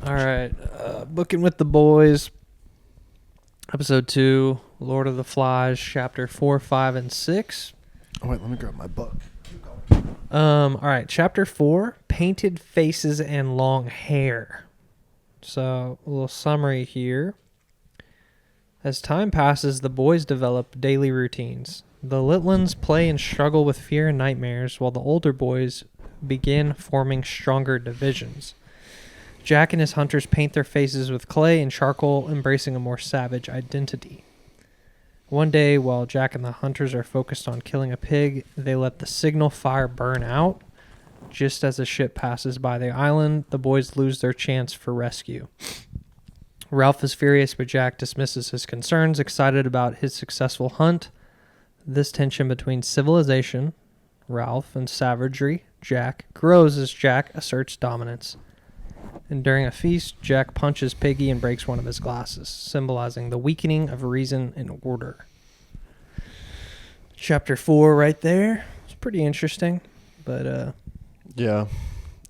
All right. Bookin With The Boys, Episode 2, Lord of the Flies, Chapter 4, 5, and 6. Oh, wait, let me grab my book. All right. Chapter 4, Painted Faces and Long Hair. So, a little summary here. As time passes, the boys develop daily routines. The Litlins play and struggle with fear and nightmares, while the older boys begin forming stronger divisions. Jack and his hunters paint their faces with clay and charcoal, embracing a more savage identity. One day, while Jack and the hunters are focused on killing a pig, they let the signal fire burn out. Just as the ship passes by the island, the boys lose their chance for rescue. Ralph is furious, but Jack dismisses his concerns, excited about his successful hunt. This tension between civilization, Ralph, and savagery, Jack, grows as Jack asserts dominance. And during a feast, Jack punches Piggy and breaks one of his glasses, symbolizing the weakening of reason and order. Chapter 4 right there. It's pretty interesting, but Yeah,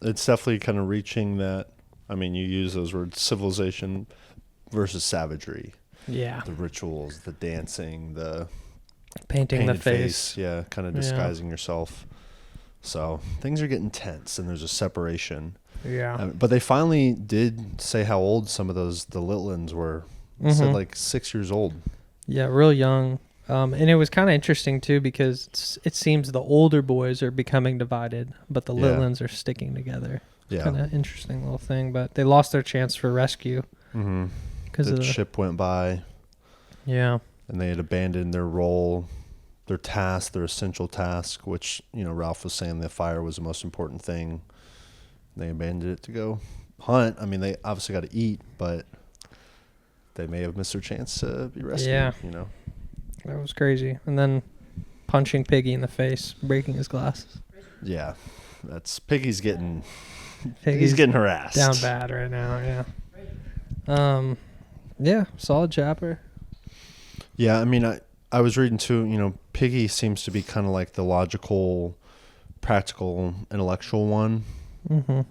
it's definitely kind of reaching that. I mean, you use those words, civilization versus savagery. yeah, The rituals, the dancing, the painting the painted face. Yeah, kind of disguising yourself. So things are getting tense, and there's a separation. Yeah. But they finally did say how old some of the Litlins were. They said like 6 years old. Yeah, real young. And it was kind of interesting, too, because it seems the older boys are becoming divided, but the Litlins are sticking together. Yeah. Kind of interesting little thing, but they lost their chance for rescue. Mm-hmm. Because The ship went by. Yeah. And they had abandoned their role, their task, their essential task, which, Ralph was saying the fire was the most important thing. They abandoned it to go hunt. I mean, they obviously got to eat, but they may have missed their chance to be rescued. Yeah. That was crazy. And then punching Piggy in the face, breaking his glasses. Yeah. Piggy's getting harassed. Down bad right now, yeah. Yeah, solid chapter. Yeah, I mean, I was reading too, Piggy seems to be kind of like the logical, practical, intellectual one. Mm-hmm.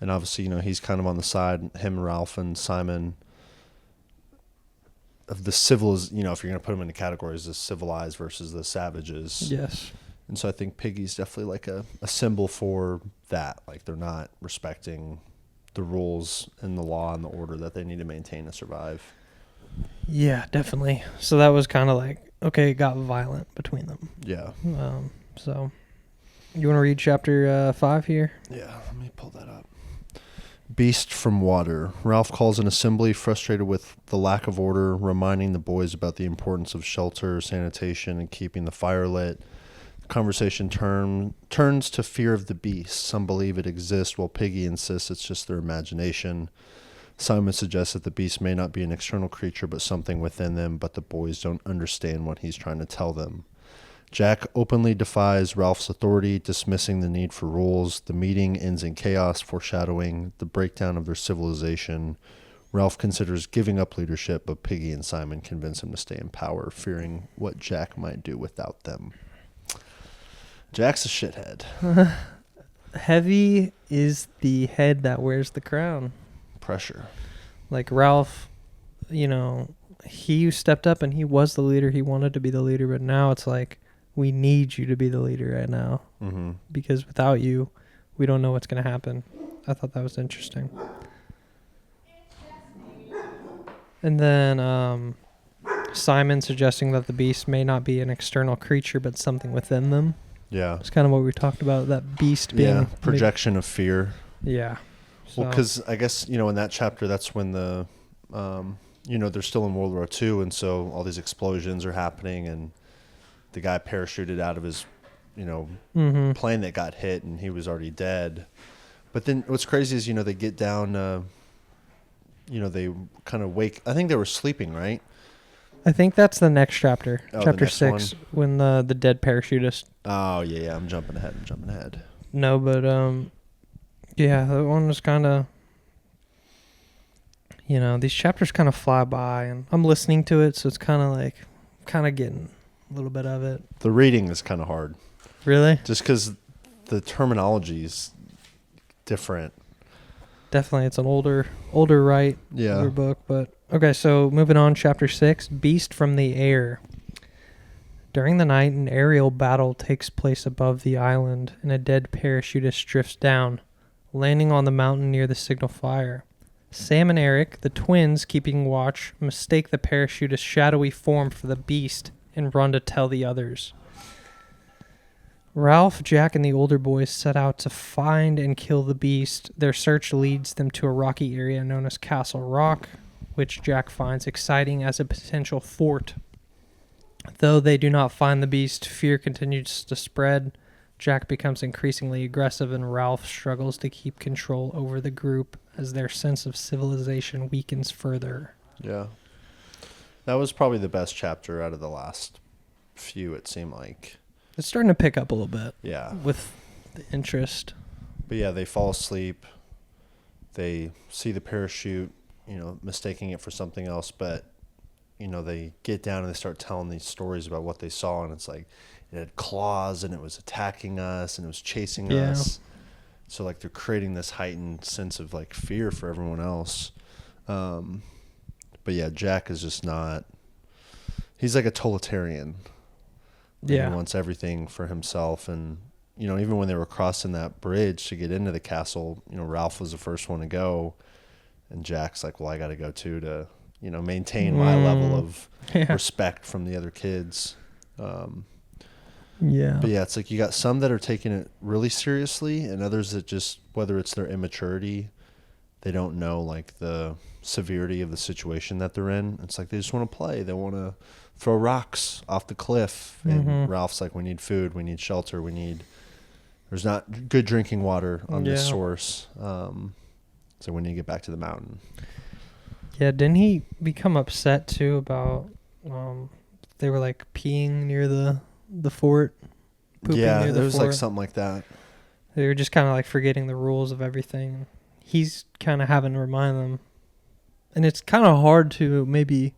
And obviously, he's kind of on the side, him, Ralph, and Simon, of the if you're going to put them into categories, the civilized versus the savages. Yes. And so I think Piggy's definitely like a symbol for that. Like, they're not respecting the rules and the law and the order that they need to maintain to survive. Yeah, definitely. So that was kind of like, okay, it got violent between them. Yeah. So you want to read chapter 5 here? Yeah, let me pull that up. Beast from Water. Ralph calls an assembly, frustrated with the lack of order, reminding the boys about the importance of shelter, sanitation, and keeping the fire lit. The conversation turns to fear of the beast. Some believe it exists, while Piggy insists it's just their imagination. Simon suggests that the beast may not be an external creature, but something within them, but the boys don't understand what he's trying to tell them. Jack openly defies Ralph's authority, dismissing the need for rules. The meeting ends in chaos, foreshadowing the breakdown of their civilization. Ralph considers giving up leadership, but Piggy and Simon convince him to stay in power, fearing what Jack might do without them. Jack's a shithead. Heavy is the head that wears the crown. Pressure. Like Ralph, he stepped up and he was the leader. He wanted to be the leader, but now it's like, we need you to be the leader right now. Mm-hmm. Because without you, we don't know what's going to happen. I thought that was interesting. And then Simon suggesting that the beast may not be an external creature, but something within them. Yeah. It's kind of what we talked about, that beast being... projection of fear. Yeah. So. Well, because I guess, in that chapter, that's when the, they're still in World War II, and so all these explosions are happening, and the guy parachuted out of his, plane that got hit, and he was already dead. But then what's crazy is, they get down, they kind of wake. I think they were sleeping, right? I think that's the next chapter. Oh, chapter next 6, when the dead parachutist. Oh, yeah, I'm jumping ahead. No, but, yeah, that one was kind of, these chapters kind of fly by, and I'm listening to it, so it's kind of getting a little bit of it. The reading is kind of hard. Really? Just because the terminology is different. Definitely, it's an older older Yeah. book. But okay, so moving on, chapter 6, Beast from the Air. During the night, an aerial battle takes place above the island, and a dead parachutist drifts down, landing on the mountain near the signal fire. Sam and Eric, the twins keeping watch, mistake the parachutist's shadowy form for the beast and run to tell the others. Ralph, Jack, and the older boys set out to find and kill the beast. Their search leads them to a rocky area known as Castle Rock, which Jack finds exciting as a potential fort. Though they do not find the beast, fear continues to spread. Jack becomes increasingly aggressive, and Ralph struggles to keep control over the group as their sense of civilization weakens further. Yeah. That was probably the best chapter out of the last few, it seemed like. It's starting to pick up a little bit. Yeah. With the interest. But yeah, they fall asleep. They see the parachute, mistaking it for something else. But, they get down and they start telling these stories about what they saw. And it's like, it had claws and it was attacking us and it was chasing us. So, like, they're creating this heightened sense of, like, fear for everyone else. But yeah, Jack is just not... He's like a totalitarian. Yeah. He wants everything for himself. And, even when they were crossing that bridge to get into the castle, Ralph was the first one to go. And Jack's like, well, I got to go too to, maintain my level of respect from the other kids. Yeah. But yeah, it's like you got some that are taking it really seriously and others that just, whether it's their immaturity, they don't know like the severity of the situation that they're in. It's like they just want to play. They want to throw rocks off the cliff. And Ralph's like, we need food, we need shelter, there's not good drinking water on this source. So we need to get back to the mountain. Yeah, didn't he become upset too about they were like peeing near the fort? Yeah, near the it was fort. like something like that. They were just kind of like forgetting the rules of everything. He's kind of having to remind them. And it's kind of hard to maybe...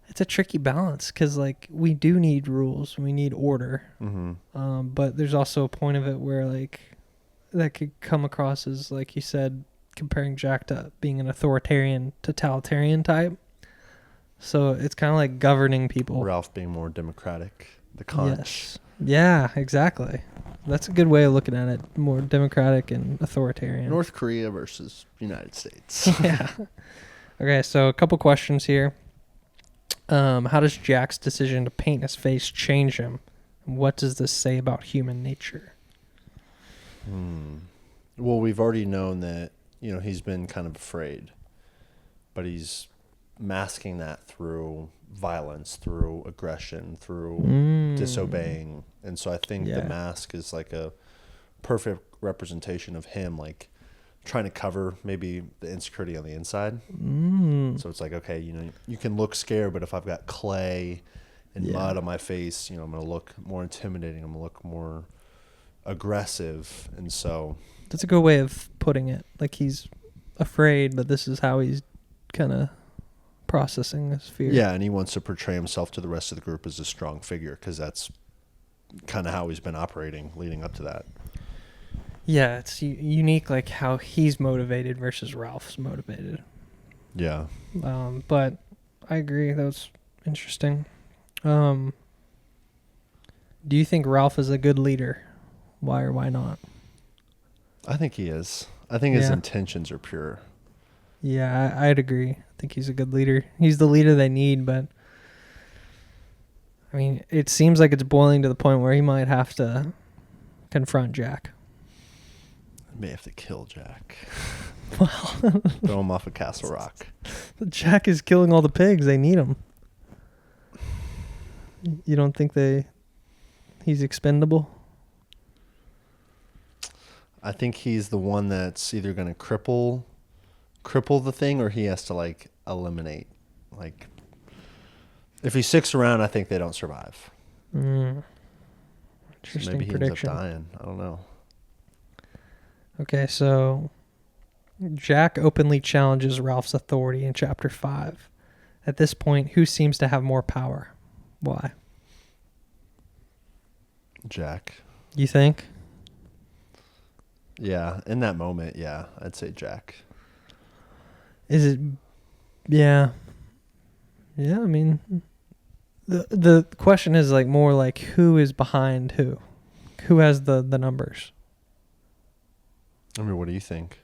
It's a tricky balance because like we do need rules. We need order. Mm-hmm. But there's also a point of it where like that could come across as, like you said, comparing Jack to being an authoritarian, totalitarian type. So it's kind of like governing people. Ralph being more democratic. The conch. Yes. Yeah, exactly. That's a good way of looking at it. More democratic and authoritarian. North Korea versus United States. Yeah. Okay, so a couple questions here. How does Jack's decision to paint his face change him? What does this say about human nature? Well, we've already known that, he's been kind of afraid, but he's masking that through violence, through aggression, through disobeying. And so I think the mask is like a perfect representation of him, like trying to cover maybe the insecurity on the inside. So it's like, okay, you can look scared, but if I've got clay and mud on my face, I'm going to look more intimidating. I'm going to look more aggressive. And so that's a good way of putting it. Like he's afraid, but this is how he's kind of processing his fear. Yeah, and he wants to portray himself to the rest of the group as a strong figure because that's kind of how he's been operating leading up to that. Yeah, it's unique, like how he's motivated versus Ralph's motivated. Yeah. But I agree. That was interesting. Do you think Ralph is a good leader? Why or why not? I think he is. I think his intentions are pure. Yeah, I'd agree. I think he's a good leader. He's the leader they need, but I mean, it seems like it's boiling to the point where he might have to confront Jack. May have to kill Jack. Well, throw him off a Castle Rock. Jack is killing all the pigs. They need him. You don't think he's expendable? I think he's the one that's either going to cripple the thing or he has to like eliminate. Like if he sticks around, I think they don't survive. Interesting so maybe he prediction. ends up dying. I don't know. Okay, so Jack openly challenges Ralph's authority in chapter 5. At this point, who seems to have more power? Why? Jack. You think? Yeah, in that moment, yeah, I'd say Jack. Is it? Yeah. Yeah, I mean, the question is like more like who is behind who? Who has the numbers? I mean, what do you think?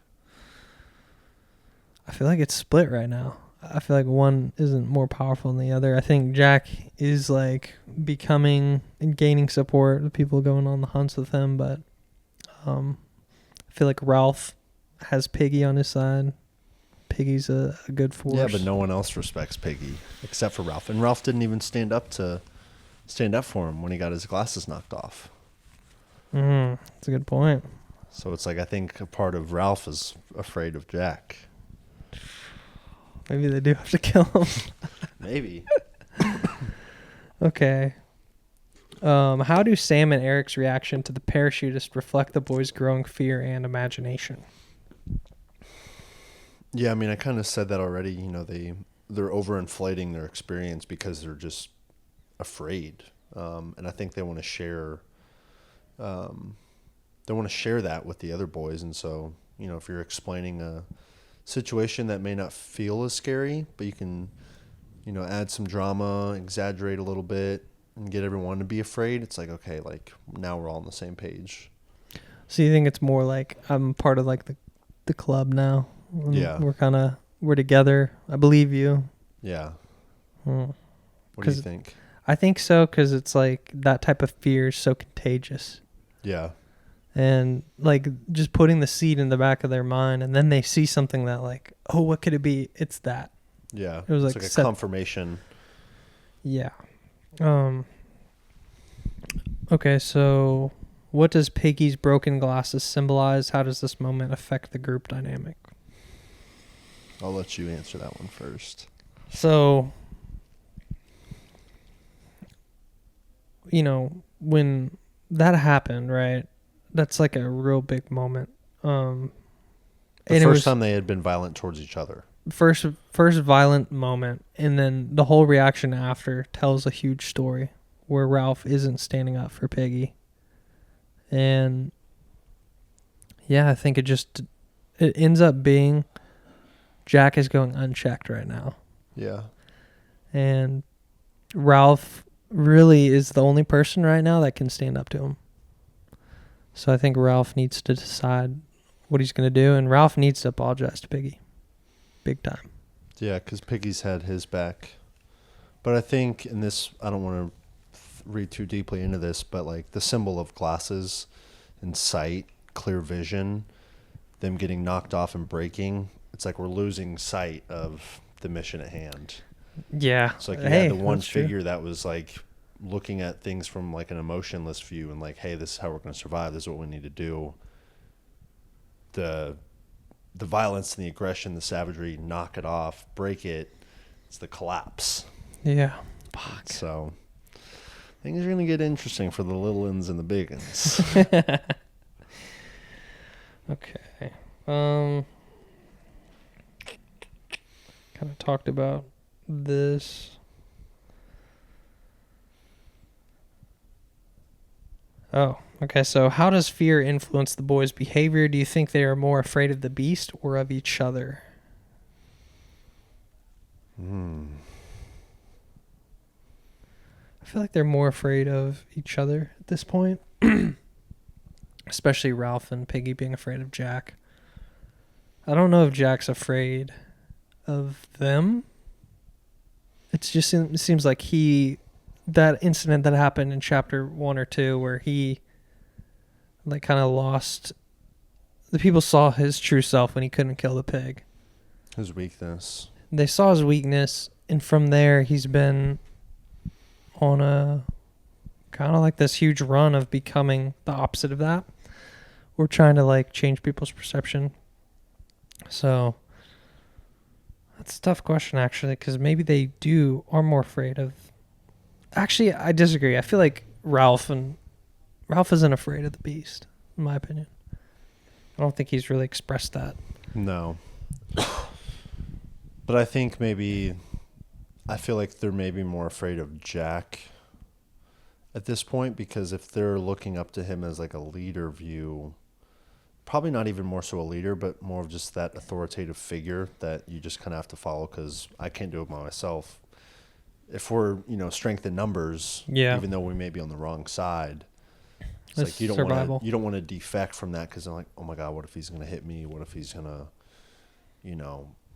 I feel like it's split right now. I feel like one isn't more powerful than the other. I think Jack is like becoming and gaining support, the people going on the hunts with him, but I feel like Ralph has Piggy on his side. Piggy's a good force. Yeah, but no one else respects Piggy except for Ralph. And Ralph didn't even stand up for him when he got his glasses knocked off. That's a good point. So it's like I think a part of Ralph is afraid of Jack. Maybe they do have to kill him. Maybe. Okay. How do Sam and Eric's reaction to the parachutist reflect the boys' growing fear and imagination? Yeah, I mean, I kind of said that already. You know, they're overinflating their experience because they're just afraid, and I think they want to share. They want to share that with the other boys, and so you know, if you're explaining a situation that may not feel as scary, but you can, you know, add some drama, exaggerate a little bit, and get everyone to be afraid. It's like, okay, like now we're all on the same page. So you think it's more like I'm part of like the club now? Yeah. We're together. I believe you. Yeah. Hmm. What do you think? I think so because it's like that type of fear is so contagious. Yeah. And like just putting the seed in the back of their mind, and then they see something that like, oh, what could it be? It's that. Yeah. It was it's like a confirmation. Yeah. Okay, so what does Piggy's broken glasses symbolize? How does this moment affect the group dynamic? I'll let you answer that one first. So, you know, when that happened, right? That's like a real big moment. The first time they had been violent towards each other. First violent moment, and then the whole reaction after tells a huge story where Ralph isn't standing up for Piggy. And yeah, I think it ends up being Jack is going unchecked right now. Yeah. And Ralph really is the only person right now that can stand up to him. So I think Ralph needs to decide what he's going to do, and Ralph needs to apologize to Piggy. Big time. Yeah, because Piggy's had his back. But I think in this, I don't want to read too deeply into this, but like the symbol of glasses and sight, clear vision, them getting knocked off and breaking, it's like we're losing sight of the mission at hand. Yeah. It's like you had the one figure that was like looking at things from like an emotionless view and like, hey, this is how we're going to survive. This is what we need to do. The violence and the aggression, the savagery, knock it off, break it. It's the collapse. Yeah. Fuck. So things are going to get interesting for the little uns and the big uns. Okay. Kind of talked about this. Oh, okay. So how does fear influence the boys' behavior? Do you think they are more afraid of the beast or of each other? I feel like they're more afraid of each other at this point. Especially Ralph and Piggy being afraid of Jack. I don't know if Jack's afraid of them. It seems like that incident that happened in chapter 1 or 2 where he like kind of lost, the people saw his true self when he couldn't kill the pig. His weakness. They saw his weakness, and from there he's been on a kind of like this huge run of becoming the opposite of that. We're trying to like change people's perception. So that's a tough question actually, because maybe they are more afraid of. Actually, I disagree. I feel like Ralph isn't afraid of the beast, in my opinion. I don't think he's really expressed that. No. But I think I feel like they're maybe more afraid of Jack at this point, because if they're looking up to him as like a leader view, probably not even more so a leader, but more of just that authoritative figure that you just kind of have to follow because I can't do it by myself. If we're, strength in numbers, Yeah. even though we may be on the wrong side, it's It's like you survival. don't want to defect from that because I'm like, oh my God, what if he's going to hit me? What if he's going to,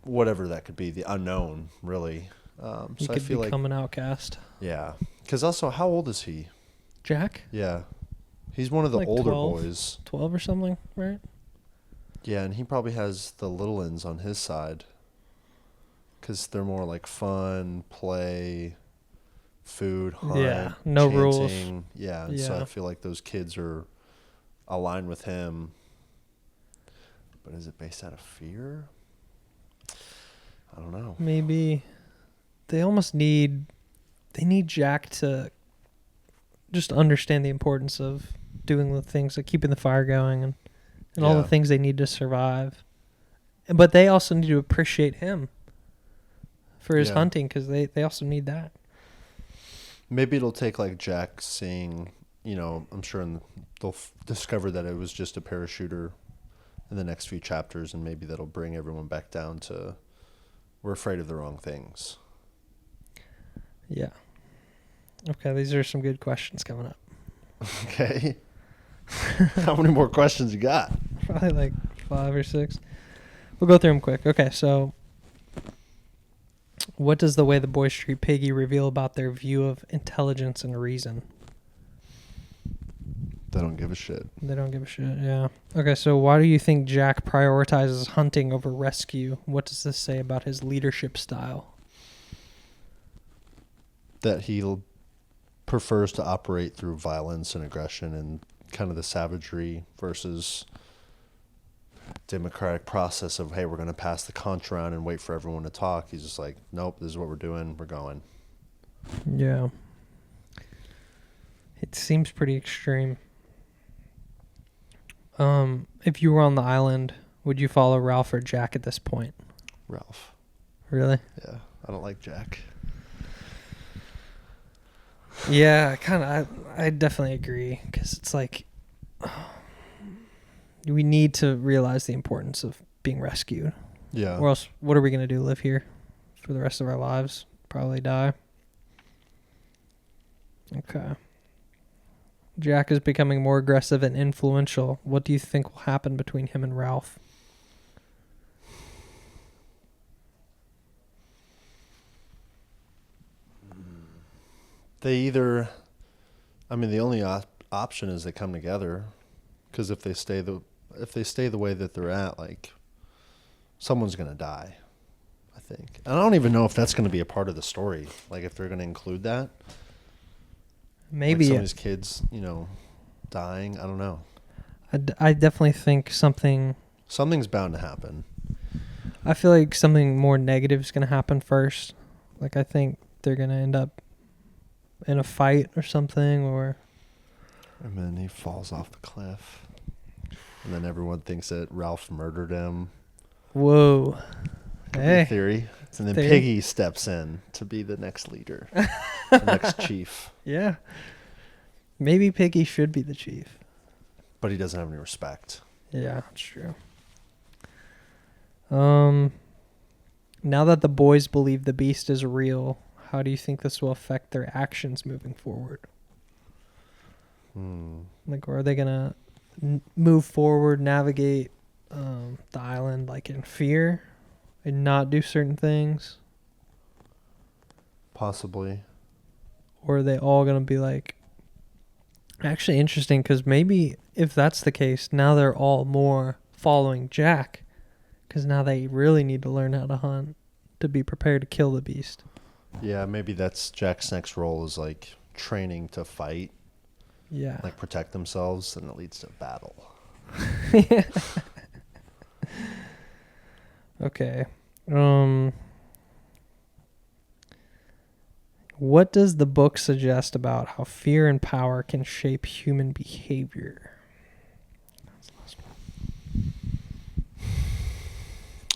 whatever that could be, the unknown, really. He So I could feel become an outcast. yeah. Because also, how old is he? Jack? Yeah. He's one of the Like older 12. boys. 12 or something, right? Yeah, and he probably has the little ends on his side. Because they're more like fun, play, food, hunt, Yeah, no rules. chanting. Yeah, and so Yeah. I feel like those kids are aligned with him. But is it based out of fear? I don't know. Maybe they almost need Jack to just understand the importance of doing the things like keeping the fire going and all the Yeah. things they need to survive. But they also need to appreciate him for his Yeah. hunting because they also need that. Maybe it'll take like Jack seeing, I'm sure they'll discover that it was just a parachuter in the next few chapters, and maybe that'll bring everyone back down to we're afraid of the wrong things. Yeah. Okay, these are some good questions coming up. Okay. How many more questions you got? Probably like 5 or 6. We'll go through them quick. Okay, so what does the way the boys treat Piggy reveal about their view of intelligence and reason? They don't give a shit. They don't give a shit, yeah. Okay, so why do you think Jack prioritizes hunting over rescue? What does this say about his leadership style? That he prefers to operate through violence and aggression and kind of the savagery versus democratic process of, hey, we're going to pass the conch around and wait for everyone to talk. He's just like, nope, this is what we're doing. We're going. Yeah. It seems pretty extreme. If you were on the island, would you follow Ralph or Jack at this point? Ralph. Really? Yeah, I don't like Jack. Yeah, I definitely agree because it's like we need to realize the importance of being rescued. Yeah. Or else, what are we going to do? Live here for the rest of our lives? Probably die. Okay. Jack is becoming more aggressive and influential. What do you think will happen between him and Ralph? They either, the only option is they come together, because if they stay the way that they're at, like, someone's gonna die, I think. And I don't even know if that's gonna be a part of the story. Like, if they're gonna include that, Maybe like some of these kids, dying. I don't know. I definitely think Something's bound to happen. I feel like something more negative is going to happen first. Like, I think they're going to end up in a fight or something, or... And then he falls off the cliff. And then everyone thinks that Ralph murdered him. Whoa. Could be Hey. a theory. And then Theory. Piggy steps in to be the next leader. The next chief. Yeah. Maybe Piggy should be the chief. But he doesn't have any respect. Yeah, that's true. Now that the boys believe the beast is real, how do you think this will affect their actions moving forward? Like, are they gonna move forward, navigate the island like in fear, and not do certain things, Possibly. or are they all gonna be like? Actually, interesting, because maybe if that's the case, now they're all more following Jack, because now they really need to learn how to hunt to be prepared to kill the beast. Yeah, maybe that's Jack's next role is like training to fight, Yeah. like protect themselves, and it leads to battle. Okay. What does the book suggest about how fear and power can shape human behavior?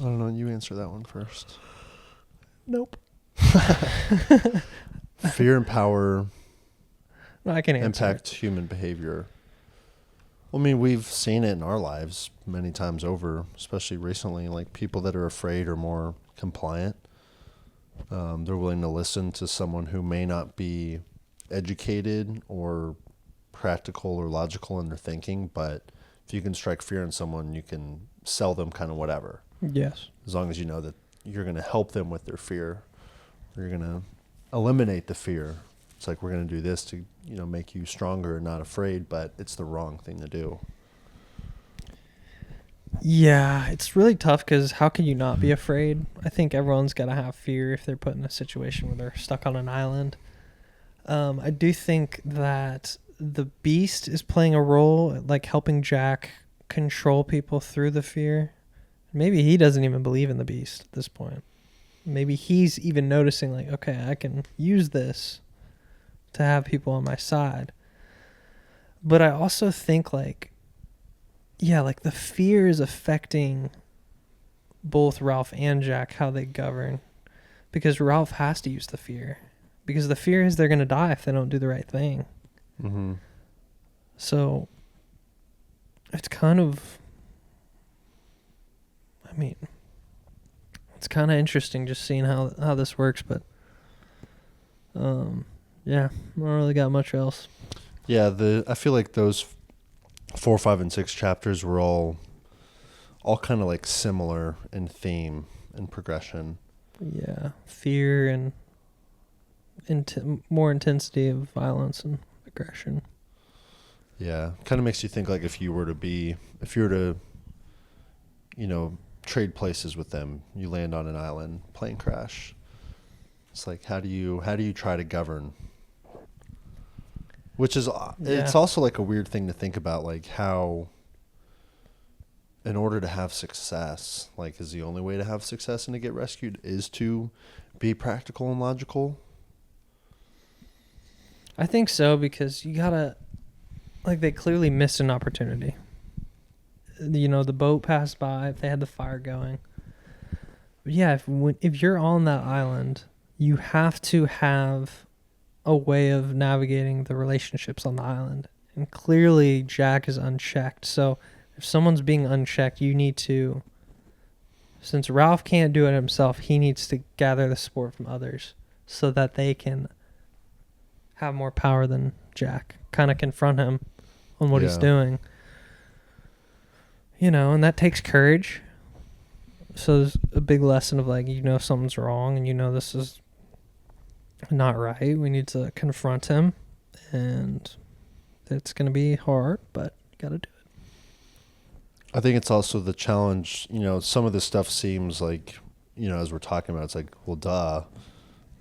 I don't know. You answer that one first. Nope. Fear and power No, I can answer. impact human behavior. Well, I mean, we've seen it in our lives many times over, especially recently. Like people that are afraid are more compliant. They're willing to listen to someone who may not be educated or practical or logical in their thinking, but if you can strike fear in someone, you can sell them kind of whatever. Yes. As long as you know that you're going to help them with their fear, or you're going to eliminate the fear. It's like, we're going to do this to, make you stronger and not afraid, but it's the wrong thing to do. Yeah, it's really tough because how can you not be afraid? I think everyone's got to have fear if they're put in a situation where they're stuck on an island. I do think that the beast is playing a role, like helping Jack control people through the fear. Maybe he doesn't even believe in the beast at this point. Maybe he's even noticing, like, okay, I can use this to have people on my side. But I also think, like, the fear is affecting both Ralph and Jack, how they govern. Because Ralph has to use the fear. Because the fear is they're going to die if they don't do the right thing. Mm-hmm. So, it's kind of... it's kind of interesting just seeing how this works, but... I don't really got much else. Yeah, I feel like those 4, 5, and 6 chapters were all kind of like similar in theme and progression. Yeah, fear and more intensity of violence and aggression. Yeah, kind of makes you think, like, if you were to, trade places with them, you land on an island, plane crash. It's like, how do you try to govern? Which is, it's also like a weird thing to think about, like how, in order to have success, like, is the only way to have success and to get rescued is to be practical and logical? I think so, because you gotta, like, they clearly missed an opportunity. The boat passed by, if they had the fire going. But yeah, if you're on that island, you have to have a way of navigating the relationships on the island. And clearly Jack is unchecked. So if someone's being unchecked, you need to, since Ralph can't do it himself, he needs to gather the support from others so that they can have more power than Jack, kind of confront him on what he's doing. And that takes courage. So there's a big lesson of, like, something's wrong and this is not right. We need to confront him, and it's going to be hard, but you got to do it. I think it's also the challenge. Some of this stuff seems like, as we're talking about, it's like, well, duh,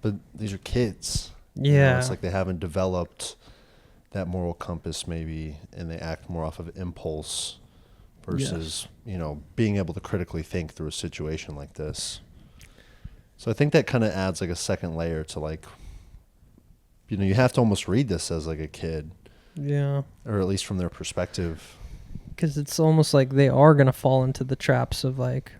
but these are kids. Yeah. It's like they haven't developed that moral compass maybe, and they act more off of impulse versus, being able to critically think through a situation like this. So I think that kind of adds, like, a second layer to, like, you have to almost read this as, like, a kid. Yeah. Or at least from their perspective. Because it's almost like they are going to fall into the traps of, like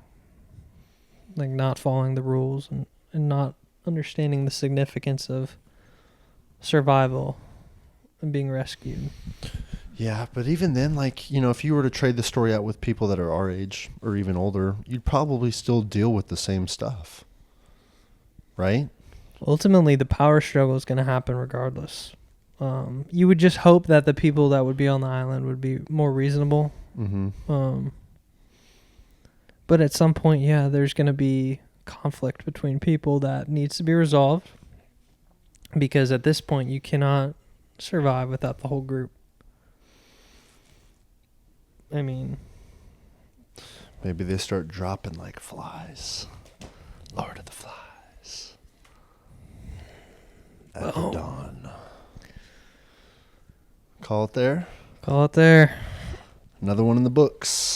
not following the rules and not understanding the significance of survival and being rescued. Yeah, but even then, like, if you were to trade the story out with people that are our age or even older, you'd probably still deal with the same stuff. Right? Ultimately, the power struggle is going to happen regardless. You would just hope that the people that would be on the island would be more reasonable. Mm-hmm. But at some point, there's going to be conflict between people that needs to be resolved. Because at this point, you cannot survive without the whole group. I mean... maybe they start dropping like flies. Lord of the Flies. At the dawn. Call it there? Call it there. Another one in the books.